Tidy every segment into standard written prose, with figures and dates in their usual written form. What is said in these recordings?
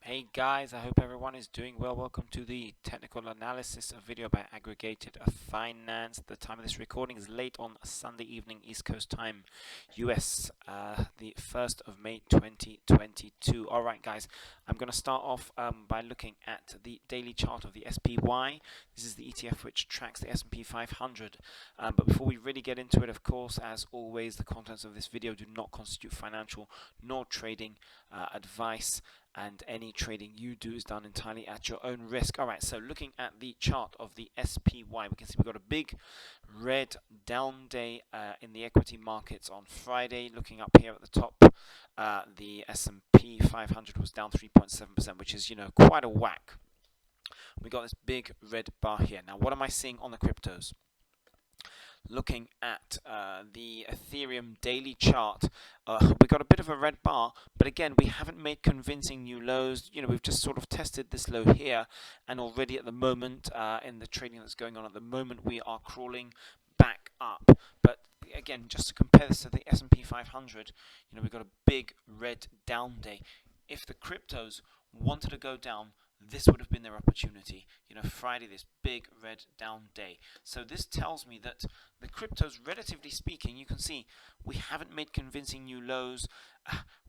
Hey guys, I hope everyone is doing well. Welcome to the technical analysis video by Aggregated Finance. The time of this recording is late on Sunday evening, East Coast time, US, the 1st of May 2022. All right, guys, I'm going to start off by looking at the daily chart of the SPY. This is the ETF which tracks the S&P 500. But before we really get into it, of course, as always, the contents of this video do not constitute financial nor trading advice, and any trading you do is done entirely at your own risk. All right, so looking at the chart of the SPY, we can see we've got a big red down day in the equity markets on Friday. Looking up here at the top, the S&P 500 was down 3.7%, which is, quite a whack. We got this big red bar here. Now, what am I seeing on the cryptos? Looking at the Ethereum daily chart, we got a bit of a red bar, but again, we haven't made convincing new lows. We've just sort of tested this low here, and already at the moment, in the trading that's going on at the moment, we are crawling back up. But again, just to compare this to the S&P 500, we've got a big red down day. If the cryptos wanted to go down, this would have been their opportunity. Friday, this big red down day. So this tells me that the cryptos, relatively speaking, you can see we haven't made convincing new lows.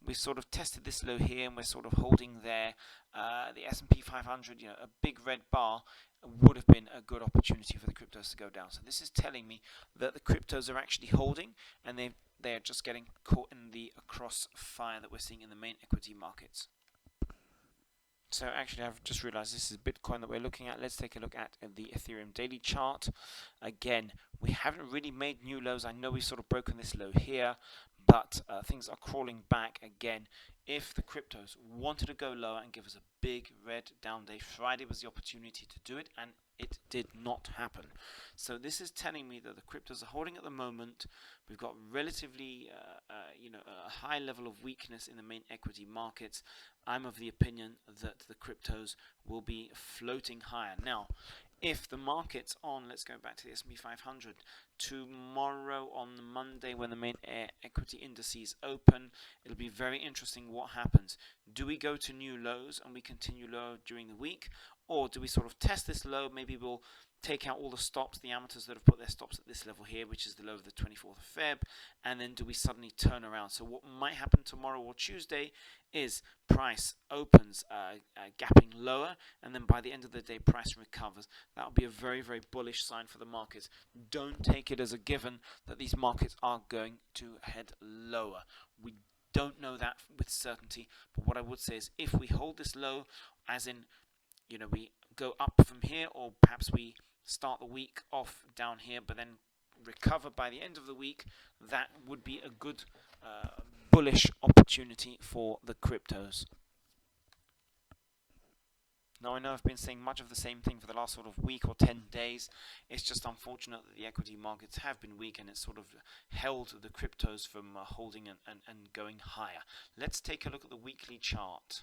We've sort of tested this low here, and we're sort of holding there. The S&P 500, a big red bar would have been a good opportunity for the cryptos to go down. So this is telling me that the cryptos are actually holding, and they're just getting caught in the crossfire that we're seeing in the main equity markets. So actually, I've just realized this is Bitcoin that we're looking at. Let's take a look at the Ethereum daily chart. Again, we haven't really made new lows. I know we've sort of broken this low here, but things are crawling back again. If the cryptos wanted to go lower and give us a big red down day, Friday was the opportunity to do it, and it did not happen. So this is telling me that the cryptos are holding at the moment. We've got relatively, a high level of weakness in the main equity markets. I'm of the opinion that the cryptos will be floating higher. Now, if the market's on, let's go back to the S&P 500, tomorrow on Monday when the main equity indices open, it'll be very interesting what happens. Do we go to new lows and we continue low during the week, or do we sort of test this low? Maybe we'll take out all the stops, the amateurs that have put their stops at this level here, which is the low of the 24th of Feb, and then do we suddenly turn around? So what might happen tomorrow or Tuesday is price opens gapping lower, and then by the end of the day price recovers. That will be a very, very bullish sign for the markets. Don't take it as a given that these markets are going to head lower. We don't know that with certainty, but what I would say is if we hold this low, as in we go up from here, or perhaps we start the week off down here but then recover by the end of the week, that would be a good bullish opportunity for the cryptos. Now, I know I've been saying much of the same thing for the last sort of week or 10 days. It's just unfortunate that the equity markets have been weak, and it's sort of held the cryptos from holding and going higher. Let's take a look at the weekly chart.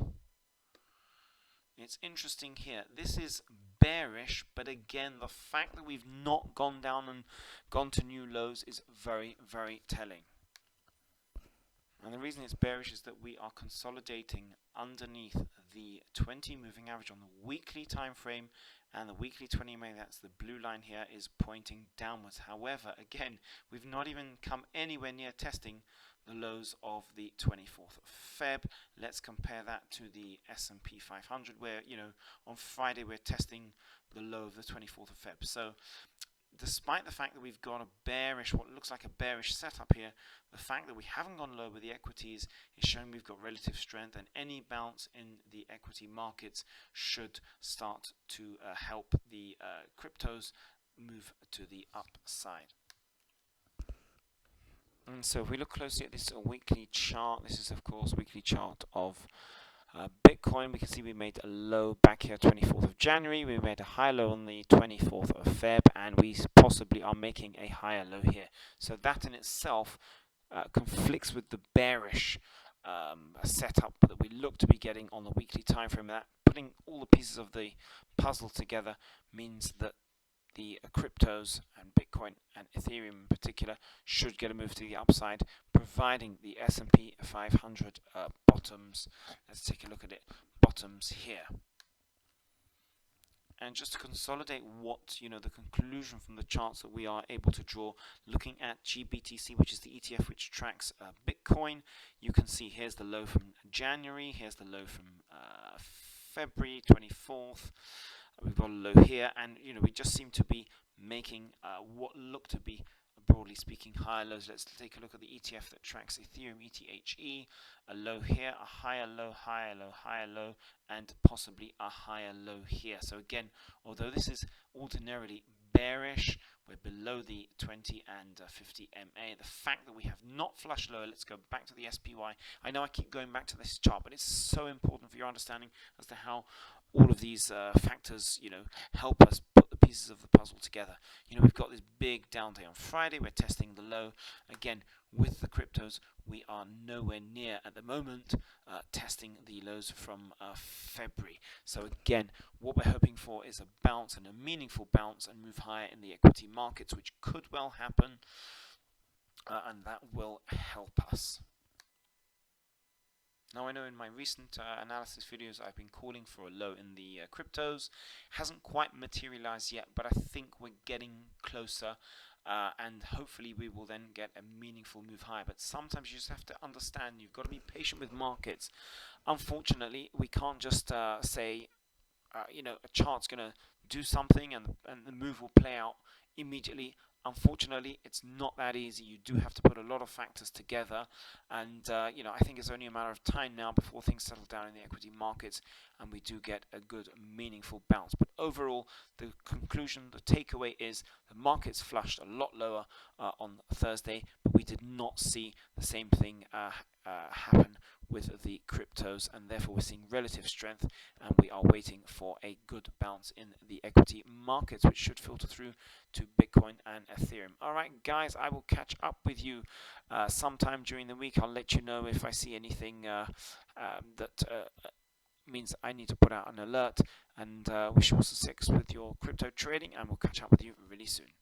It's interesting here. This is bearish, but again, the fact that we've not gone down and gone to new lows is very, very telling. And the reason it's bearish is that we are consolidating underneath the 20 moving average on the weekly time frame, and the weekly 20 MA, that's the blue line here, is pointing downwards. However, again, we've not even come anywhere near testing the lows of the 24th of Feb. Let's compare that to the S&P 500, where on Friday we're testing the low of the 24th of Feb. So despite the fact that we've got a bearish, what looks like a bearish setup here, the fact that we haven't gone low with the equities is showing we've got relative strength, and any bounce in the equity markets should start to help the cryptos move to the upside. And so if we look closely at this weekly chart, this is of course weekly chart of Bitcoin. We can see we made a low back here 24th of January, we made a high low on the 24th of Feb, and we possibly are making a higher low here. So that in itself conflicts with the bearish setup that we look to be getting on the weekly time frame. That putting all the pieces of the puzzle together means that the cryptos and Bitcoin Bitcoin and Ethereum in particular should get a move to the upside, providing the S&P 500 bottoms. Let's take a look at it. Bottoms here. And just to consolidate what, the conclusion from the charts that we are able to draw, looking at GBTC, which is the ETF which tracks Bitcoin, you can see here's the low from January, here's the low from February 24th. We've got a low here, and we just seem to be making what look to be, broadly speaking, higher lows. Let's take a look at the ETF that tracks Ethereum, ETHE. A low here, a higher low, higher low, higher low, and possibly a higher low here. So again, although this is ordinarily bearish, we're below the 20 and 50 MA. The fact that we have not flushed lower, let's go back to the SPY. I know I keep going back to this chart, but it's so important for your understanding as to how all of these factors, help us put the pieces of the puzzle together. We've got this big down day on Friday. We're testing the low. Again, with the cryptos, we are nowhere near at the moment testing the lows from February. So again, what we're hoping for is a bounce, and a meaningful bounce, and move higher in the equity markets, which could well happen, and that will help us. Now, I know in my recent analysis videos I've been calling for a low in the cryptos. Hasn't quite materialized yet, but I think we're getting closer, and hopefully we will then get a meaningful move higher. But sometimes you just have to understand, you've got to be patient with markets. Unfortunately, we can't just say, a chart's going to do something and the move will play out immediately. Unfortunately, it's not that easy. You do have to put a lot of factors together, and I think it's only a matter of time now before things settle down in the equity markets and we do get a good, meaningful bounce. But overall, the conclusion, the takeaway is the markets flushed a lot lower on Thursday, but we did not see the same thing happen with the cryptos, and therefore we're seeing relative strength, and we are waiting for a good bounce in the equity markets, which should filter through to Bitcoin and Ethereum. Alright guys, I will catch up with you sometime during the week. I'll let you know if I see anything that means I need to put out an alert, and wish you all success with your crypto trading, and we'll catch up with you really soon.